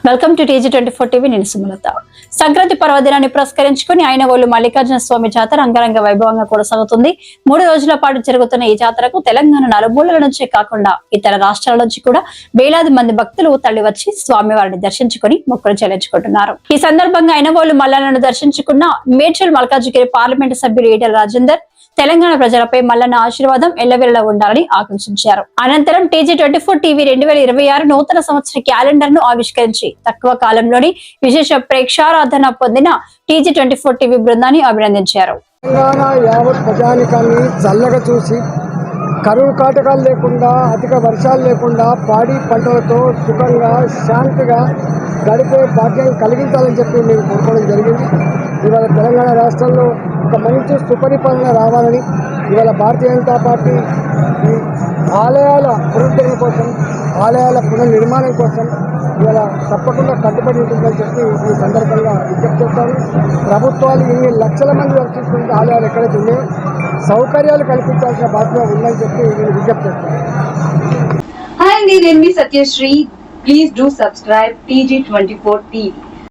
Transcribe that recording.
Welcome to TG24 TV. నేను సుమలత. సంక్రాంతి పర్వదినాన్ని పురస్కరించుకుని ఐనవోలు మల్లికార్జున స్వామి జాతర అంగరంగ వైభవంగా కొనసాగుతుంది. 3 రోజుల పాటు జరుగుతున్న ఈ జాతరకు తెలంగాణ నలుమూలల నుంచే కాకుండా ఇతర రాష్ట్రాల నుంచి కూడా వేలాది మంది భక్తులు తరలివచ్చి స్వామివారిని దర్శించుకుని మొక్కులు చెల్లించుకుంటున్నారు. ఈ సందర్భంగా ఐనవోలు మల్లన్నను దర్శించుకున్న మేడ్చల్ మల్కాజ్గిరి పార్లమెంటు సభ్యులు ఈటెల రాజేందర్ తెలంగాణ ప్రజలపై మల్లన్న ఆశీర్వాదం ఎల్లవెల్లా ఉండాలని ఆకాంక్షించారు. అనంతరం TG24 టీవీ 2026 నూతన సంవత్సర క్యాలెండర్ ను ఆవిష్కరించి తక్కువ కాలంలోని విశేష ప్రేక్షారాధన పొందిన TG24 టీవీ బృందాన్ని అభినందించారు. తెలంగాణ యావత్ ప్రజానికాన్ని చల్లగా చూసి కరువు కాటకాలు లేకుండా అధిక వర్షాలు లేకుండా పాడి పంటలతో సుఖంగా శాంతిగా గడిపే భాగ్యం కలిగించాలని చెప్పి మేము కోరుకోవడం జరిగింది. ఇవాళ తెలంగాణ రాష్ట్రంలో ఒక మంచి సుపరిపాలన రావాలని ఇవాళ భారతీయ జనతా పార్టీ ఈ ఆలయాల పునరుద్ధరణ కోసం ఆలయాల పునర్నిర్మాణం కోసం ఇవాళ తప్పకుండా కట్టుబడి ఉంటుందని చెప్పి ఈ సందర్భంగా విజ్ఞప్తి చేస్తాను. ప్రభుత్వాలు ఇన్ని లక్షల మంది దర్శిస్తున్న ఆలయాలు ఎక్కడైతే ఉన్నాయో సౌకర్యాలు కల్పించాల్సిన బాధ్యత ఉందని చెప్పి నేను విజ్ఞప్తి చేస్తాను. హాయ్ అండి, నేను మీ Satyasri. Please do subscribe TG24 TV.